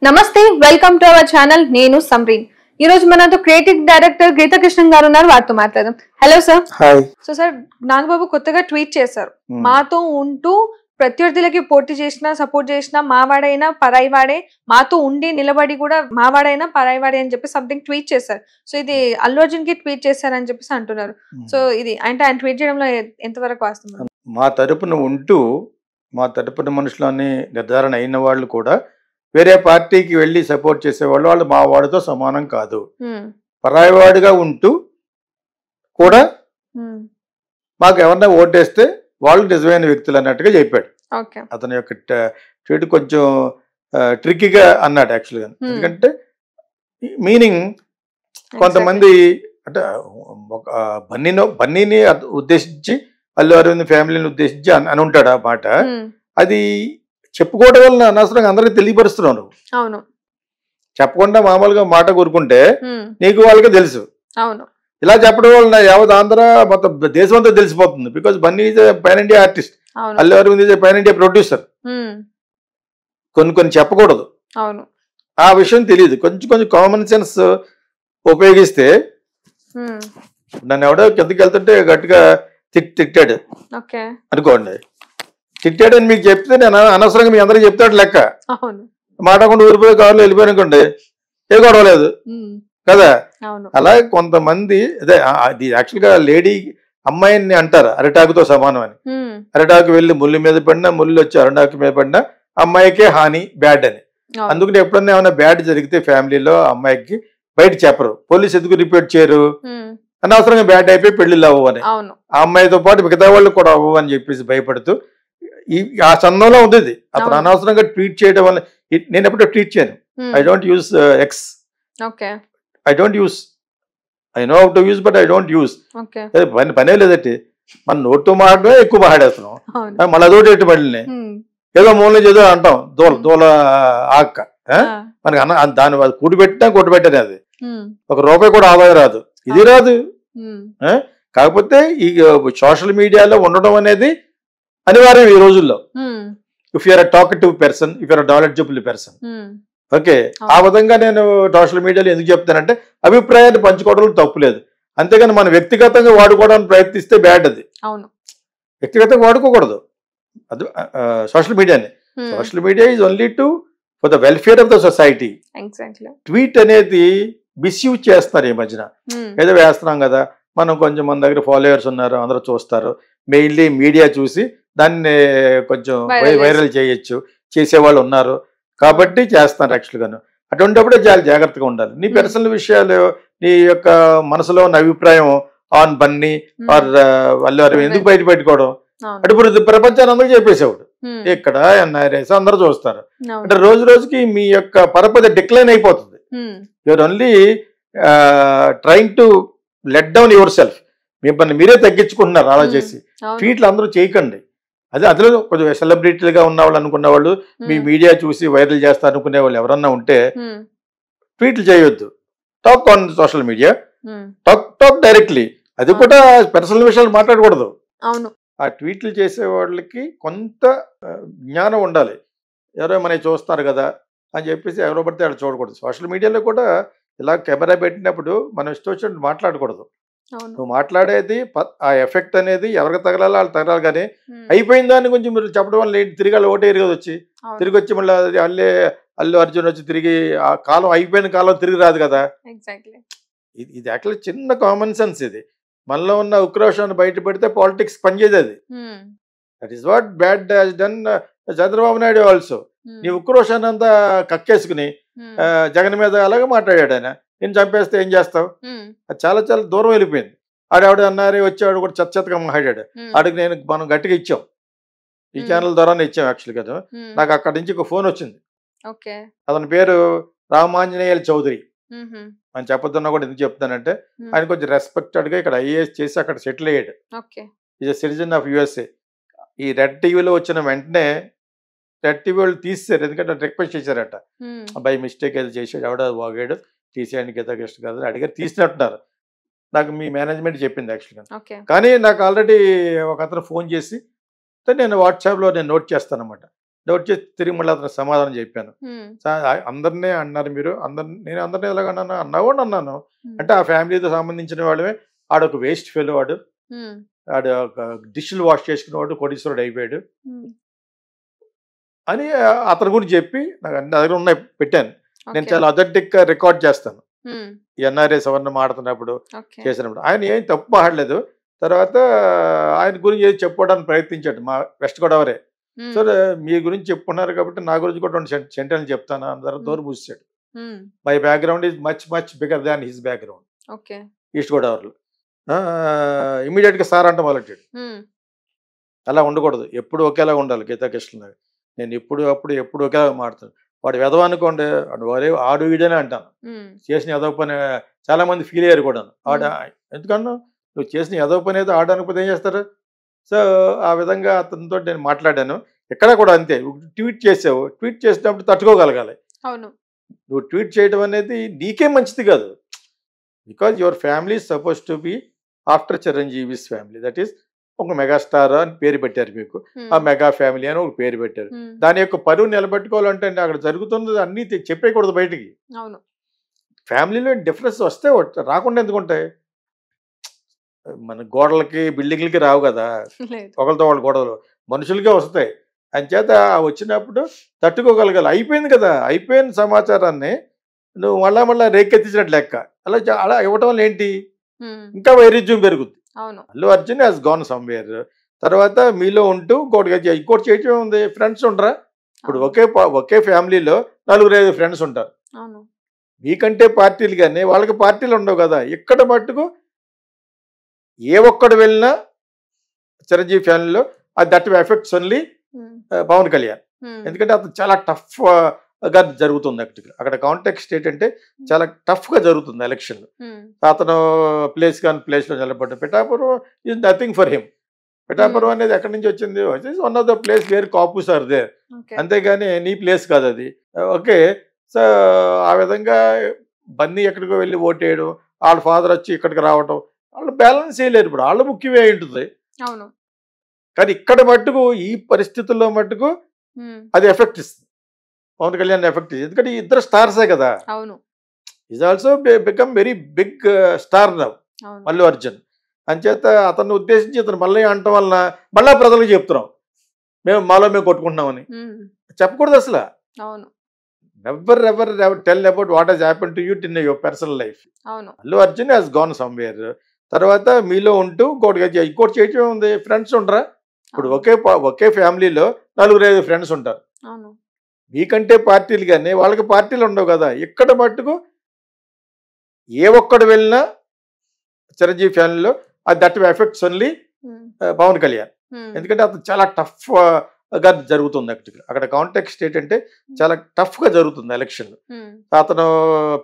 నమస్తే welcome to our channel నేను సమ్రీన్ ఈ రోజు మనతో క్రియేటివ్ డైరెక్టర్ గీతా కృష్ణన్ గారు ఉన్నారు వారితో మాట్లాడదాం hello sir hi so sir Nagababu కొత్తగా ట్వీట్ చేశారు మాతో ఉంటూ ప్రత్యర్థులకి పోటీ చేసినా సపోర్ట్ చేసినా మావాడైనా పరాయివాడే మాతో ఉండి నిలబడి కూడా మావాడైనా పరాయివాడే అని చెప్పి సంథింగ్ ట్వీట్ చేశారు సో ఇది అల్లు అర్జున్ కి ట్వీట్ చేశారని చెప్పేసి అంటున్నారు సో ఇది అంటే ఆయన ట్వీట్ చేయడంలో ఎంతవరకు వాస్తవం మా తరపున ఉంటూ మా తరపున మనుషులని నిర్ధారణ అయిన వాళ్ళు కూడా వేరే పార్టీకి వెళ్ళి సపోర్ట్ చేసేవాళ్ళు వాళ్ళు మా వాడితో సమానం కాదు పరాయివాడిగా ఉంటూ కూడా మాకు ఎవరన్నా ఓటేస్తే వాళ్ళు నిజమైన వ్యక్తులు అన్నట్టుగా చెప్పాడు అతని యొక్క ట్వీట్ కొంచెం ట్రిక్కీగా అన్నాడు యాక్చువల్గా ఎందుకంటే మీనింగ్ కొంతమంది అంటే ఒక బన్నీని ఉద్దేశించి అల్లు అరవింద్ ఫ్యామిలీని ఉద్దేశించి అని ఉంటాడు ఆ మాట అది చెప్పుకోవడం వల్ల అనవసరంగా అందరికి తెలియపరుస్తున్నావు అవును చెప్పకుండా మామూలుగా మాట కూరుకుంటే నీకు వాళ్ళకి తెలుసు అవును ఇలా చెప్పడం వల్ల యావత్ ఆంధ్ర మొత్తం దేశం అంతా తెలిసిపోతుంది because Bunny is pan India artist Allu Aravind is pan India producer కొన్ని చెప్పకూడదు అవును ఆ విషయం తెలియదు కొంచెం కామన్ సెన్స్ ఉపయోగిస్తే నన్ను ఎవడో కిందకి వెళ్తుంటే గట్టిగా తిట్టాడు అనుకోండి తిట్టాడని మీకు చెప్తే నేను అనవసరంగా మీ అందరికి చెప్తాడు లెక్క మాట్లాడకుండా ఊరిపోయి కారులో వెళ్ళిపోయానుకోండి ఏ గొడవలేదు కదా అలాగే కొంతమంది అదే అది యాక్చువల్గా లేడీ అమ్మాయిని అంటారు అరిటాకుతో సమానం అని అరిటాకు వెళ్ళి ముళ్ళు మీద పడినా ముళ్ళు వచ్చి అరిటాకు మీద పడినా అమ్మాయికే హాని బ్యాడ్ అని అందుకని ఎప్పుడన్నా ఏమైనా బ్యాడ్ జరిగితే ఫ్యామిలీలో అమ్మాయికి బయట చెప్పరు పోలీసు ఎందుకు రిపోర్ట్ చేయరు అనవసరంగా బ్యాడ్ అయిపోయి పెళ్లిళ్ళు అవ్వవు అని ఆ అమ్మాయితో పాటు మిగతా వాళ్ళు కూడా అవ్వవు అని చెప్పేసి భయపడుతూ ఆ చందంలో ఉంది అతను అనవసరంగా ట్వీట్ చేయడం వల్ల నేను ఎప్పుడో ట్వీట్ చేయను I don't use X I don't use I know how to use but I don't use పనే లేదంటే మన నోటు మాట్లాడమే ఎక్కువ మాట్లాడేస్తున్నాం మళ్ళీ అదోటి ఎట్టు మళ్ళీ ఏదో మూల ఏదో అంటాం దూల ఆక్క మనకి దాని కూడి పెట్టినా అది ఒక రూపాయి కూడా ఆదాయం రాదు ఇది రాదు కాకపోతే ఈ సోషల్ మీడియాలో ఉండడం అనేది అనివార్యం ఈ రోజుల్లో if you're talkative person if you're knowledgeable person okay ఆ విధంగా నేను సోషల్ మీడియాలో ఎందుకు చెప్తానంటే అభిప్రాయాన్ని పంచుకోవడంలో తప్పులేదు అంతేగాని మనం వ్యక్తిగతంగా వాడుకోవడానికి ప్రయత్నిస్తే బ్యాడ్ అది వ్యక్తిగతంగా వాడుకోకూడదు అది సోషల్ మీడియాని social media is only to for the welfare of the society tweet అనేది మిస్యూజ్ చేస్తున్నారు ఈ మధ్యన ఏదో వేస్తున్నాం కదా మనం కొంచెం మన దగ్గర ఫాలోవర్స్ ఉన్నారు అందరూ చూస్తారు మెయిన్లీ మీడియా చూసి దాన్ని కొంచెం వైరల్ చేయొచ్చు చేసేవాళ్ళు ఉన్నారు కాబట్టి చేస్తున్నారు యాక్చువల్గాను అటువంటిప్పుడే చాలా జాగ్రత్తగా ఉండాలి నీ పర్సనల్ విషయాలు నీ యొక్క మనసులో ఉన్న అభిప్రాయం ఆన్ బన్నీ ఆర్ అల్లు అరవింద్ ఎందుకు బయట పెట్టుకోవడం అంటే ఇప్పుడు ప్రపంచాన్ని అందరూ చెప్పేసేవాడు ఇక్కడ ఎన్ఆర్ఎస్ అందరూ చూస్తారు అంటే రోజు రోజుకి మీ యొక్క పరపతి డిక్లైన్ అయిపోతుంది you're only trying to let down yourself మిమ్మల్ని మీరే తగ్గించుకుంటున్నారు అలా చేసి ట్వీట్లు అందరూ చేయకండి అదే అందులో కొంచెం సెలబ్రిటీలుగా ఉన్న వాళ్ళు అనుకున్న వాళ్ళు మీ మీడియా చూసి వైరల్ చేస్తారు అనుకునే వాళ్ళు ఎవరన్నా ఉంటే ట్వీట్లు చేయొద్దు talk on social media talk directly అది కూడా పర్సనల్ విషయాలు మాట్లాడకూడదు ఆ ట్వీట్లు చేసే వాళ్ళకి కొంత జ్ఞానం ఉండాలి ఎవరో మనకి చూస్తారు కదా అని చెప్పేసి ఎవరో పడితే అక్కడ చూడకూడదు సోషల్ మీడియాలో కూడా ఇలా కెమెరా పెట్టినప్పుడు మనం ఇష్టం వచ్చినట్టు మాట్లాడకూడదు నువ్వు మాట్లాడేది ఆ ఎఫెక్ట్ అనేది ఎవరికి తగలాలో వాళ్ళు తగలాలి కానీ అయిపోయిన దాన్ని కొంచెం మీరు చెప్పడం వల్ల తిరిగి వాళ్ళు ఓటే తిరిగి వచ్చి మళ్ళీ అల్లు అర్జున్ వచ్చి తిరిగి ఆ కాలం అయిపోయిన కాలం తిరిగి రాదు కదా ఇది యాక్చువల్లీ చిన్న కామన్ సెన్స్ ఇది మనలో ఉన్న ఉక్రోషాన్ని బయట పెడితే పాలిటిక్స్ పనిచేది అది that is what bad has done Chandrababu Naidu also నీ ఉక్రోషాన్ని అంతా కక్కేసుకుని జగన్ మీద అలాగే మాట్లాడాడు ఆయన నేను చంపేస్తే ఏం చేస్తావు అది చాలా చాలా దూరం వెళ్ళిపోయింది ఆవిడ అన్నారే వచ్చేవాడు కూడా చెత్తగా మాట్లాడాడు ఆడికి మనం గట్టిగా ఇచ్చాం ఈ ఛానల్ ద్వారానే ఇచ్చాం యాక్చువల్ కదా నాకు అక్కడి నుంచి ఒక ఫోన్ వచ్చింది అతని పేరు రామాంజనేయుల చౌదరి అని చెప్పొద్దున్నా కూడా ఎందుకు చెప్తానంటే ఆయన కొంచెం రెస్పెక్టెడ్ గా ఇక్కడ ఐఏఎస్ చేసి అక్కడ సెటిల్ అయ్యాడు is a citizen of USA ఈ రెడ్ టీవీలో వచ్చిన వెంటనే రెడ్ టీవీ వాళ్ళు తీసేశారు ఎందుకంటే రిక్వెస్ట్ చేశారట బై మిస్టేక్ ఏదో చేసాడు ఎవడో వాగాడు తీసేయండి గీతా కృష్ణ కదా అడిగారు తీసినట్టున్నారు నాకు మీ మేనేజ్మెంట్ చెప్పింది యాక్చువల్గా కానీ నాకు ఆల్రెడీ ఒక అతను ఫోన్ చేసి నేను వాట్సాప్లో నేను నోట్ చేస్తాను అనమాట డౌట్ చేసి తిరిగి మళ్ళీ అతను సమాధానం చెప్పాను. అందరినీ అన్నారు మీరు, నేను అందరినీ ఎలాగన్నాను అన్నా కూడా అన్నాను. అంటే ఆ ఫ్యామిలీతో సంబంధించిన వాళ్ళమే. ఆడొక వేస్ట్ ఫెలో, ఆడు ఒక డిష్లు వాష్ చేసుకునేవాడు, కోటీశ్వరుడు అయిపోయాడు అని అతని గురించి చెప్పి నాకు నా దగ్గర ఉన్నాయి పెట్టాను. నేను చాలా అథెంటిక్ గా రికార్డ్ చేస్తాను. ఎన్ఆర్ఏ సవర్ణ మాడుతున్నప్పుడు చేసినప్పుడు ఆయన ఏం తప్పు మాట్లాడలేదు. తర్వాత ఆయన గురించి ఏది చెప్పుకోవడానికి ప్రయత్నించాడు మా వెస్ట్ గోదావరి. సో మీ గురించి చెప్పుకున్నారు కాబట్టి నా గురించి కూడా 2 సెంటెన్స్లు చెప్తాను అందరూ దూరం పూసాడు. My background is much much bigger than his background. East గోదావరిలో ఇమీడియట్ గా సార్ అంటే మొదలెట్టాడు. అలా ఉండకూడదు, ఎప్పుడు ఒకేలా ఉండాలి. గీతా కృష్ణ నేను ఎప్పుడు ఒకేలా మాడతాను. వాడు వెధవ అనుకోండి, ఆడు వీడనే అంటాను. చేసిన ఎదవ పని చాలా మంది ఫీల్ అయ్యారు కూడా. ఎందుకన్నా నువ్వు చేసిన ఎదవ పని అయితే ఆడకపోతే ఏం చేస్తారు? సో ఆ విధంగా అతనితో నేను మాట్లాడాను. ఎక్కడ కూడా అంతే. ట్వీట్ చేసావు, ట్వీట్ చేసినప్పుడు తట్టుకోగలగాలి. నువ్వు ట్వీట్ చేయడం అనేది నీకే మంచిది కాదు. Because your family suppose to be after Chiranjeevi's family. That is ఒక మెగాస్టార్ అని పేరు పెట్టారు మీకు. ఆ మెగా ఫ్యామిలీ అని ఒక పేరు పెట్టారు. దాని యొక్క పరువు నిలబెట్టుకోవాలంటే అక్కడ జరుగుతున్నది అన్ని చెప్పేయకూడదు బయటికి. ఫ్యామిలీలో డిఫరెన్స్ వస్తే రాకుండా ఎందుకుంటాయి? మన గోడలకి బిల్డింగ్లకి రావు కదా, ఒకరితో వాళ్ళ గొడవలు మనుషులకే వస్తాయి. అంచేత వచ్చినప్పుడు తట్టుకోగలగాలి. అయిపోయింది కదా, అయిపోయిన సమాచారాన్ని నువ్వు మళ్ళా రేకెత్తించినట్టు లెక్క. అలా ఇవ్వటం వల్ల ఏంటి, ఇంకా వైరుధ్యం పెరుగుద్ది. Allu Arjun has gone somewhere. తర్వాత మీలో ఉంటూ ఇంకోటి చేయటం ఉంది. ఫ్రెండ్స్ ఉండరా? ఇప్పుడు ఒకే ఫ్యామిలీలో 4-5 ఫ్రెండ్స్ ఉంటారు. మీకంటే పార్టీలు కానీ వాళ్ళకి పార్టీలు ఉండవు కదా. ఇక్కడ మట్టుకు ఏ ఒక్కడు వెళ్ళినా చిరంజీవి ఫ్యామిలీలో that effects only Pawan Kalyan. ఎందుకంటే అతను చాలా టఫ్ గా జరుగుతుంది. అక్కడ కాంటెక్స్ట్ ఏంటంటే చాలా టఫ్ గా జరుగుతుంది ఎలక్షన్. అతను ప్లేస్ లో నిలబడ్డ Pithapuram is nothing for him. Pithapuram అనేది ఎక్కడి నుంచి వచ్చింది? One of the place where Kapus are there. అంతేగాని నీ ప్లేస్ కాదు అది. ఓకే. సో ఆ విధంగా బన్నీ ఎక్కడికో వెళ్ళి ఓటేయడం, వాళ్ళ ఫాదర్ వచ్చి ఇక్కడికి రావటం, వాళ్ళు బ్యాలెన్స్ చేయలేరు. ఇప్పుడు వాళ్ళు ముఖ్యమే అయి ఉంటుంది. కానీ ఇక్కడ మట్టుకు ఈ పరిస్థితుల్లో మట్టుకు అది ఎఫెక్ట్ ఇస్తుంది. పవన్ కళ్యాణ్ ఎఫెక్ట్. ఎందుకంటే ఇద్దరు స్టార్సే కదా. Is also become very big star now Allu Arjun. అంచేత అతన్ని ఉద్దేశించి ఇతను మళ్ళీ అనటం వలన మళ్ళా ప్రజలకు చెప్తున్నాం మేము కొట్టుకుంటున్నామని. చెప్పకూడదు అసలు. Never ever tell about what has happen to you in your personal life. Allu Arjun has gone somewhere. తర్వాత మీలో ఉంటూ ఇంకోటి చేయటం ఉంది. ఫ్రెండ్స్ ఉండరా? ఇప్పుడు ఒకే ఫ్యామిలీలో 4-5 ఫ్రెండ్స్ ఉంటారు. మీకంటే పార్టీలు కానీ వాళ్ళకి పార్టీలు ఉండవు కదా. ఇక్కడ మట్టుకు ఏ ఒక్కడు వెళ్ళినా చిరంజీవి ఫ్యామిలీలో that effects only Pawan Kalyan. ఎందుకంటే అతను చాలా టఫ్ గా జరుగుతుంది. అక్కడ కాంటెక్స్ట్ ఏంటంటే చాలా టఫ్ గా జరుగుతుంది ఎలక్షన్. అతను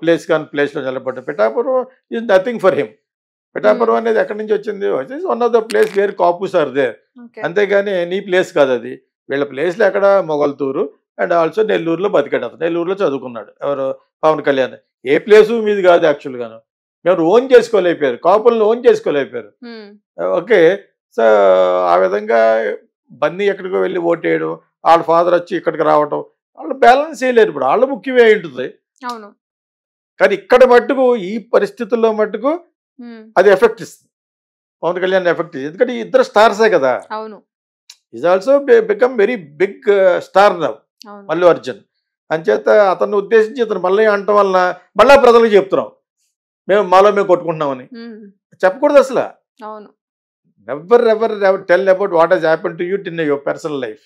ప్లేస్ లో నిలబడ్డ Pithapuram is nothing for him. Pithapuram అనేది ఎక్కడి నుంచి వచ్చింది? One of the place where Kapus are there. అంతేగాని నీ ప్లేస్ కాదు అది. వీళ్ళ ప్లేస్లో ఎక్కడ మొగల్తూరు అండ్ ఆల్సో నెల్లూరులో బతికాడు. అతను నెల్లూరులో చదువుకున్నాడు. ఎవరు? పవన్ కళ్యాణ్. ఏ ప్లేసు మీది కాదు యాక్చువల్గాను. ఎవరు ఓన్ చేసుకోలేకపోయారు, కాపులను ఓన్ చేసుకోలేకపోయారు. ఓకే. సో ఆ విధంగా బన్నీ ఎక్కడికో వెళ్ళి ఓటేయడం, వాళ్ళ ఫాదర్ వచ్చి ఇక్కడికి రావటం, వాళ్ళు బ్యాలెన్స్ చేయలేరు. ఇప్పుడు వాళ్ళు ముఖ్యమే అయి ఉంటుంది. కానీ ఇక్కడ మట్టుకు ఈ పరిస్థితుల్లో మట్టుకు అది ఎఫెక్ట్ ఇస్తుంది. పవన్ కళ్యాణ్ ఎఫెక్ట్. ఎందుకంటే ఇద్దరు స్టార్సే కదా. Is also become very big star now Allu Arjun. అంచేత అతన్ని ఉద్దేశించి ఇతను మళ్ళీ అనటం వలన మళ్ళా ప్రజలకు చెప్తున్నాం మేము కొట్టుకుంటున్నామని. చెప్పకూడదు అసలు. Never ever tell about what has happen to you in your personal life.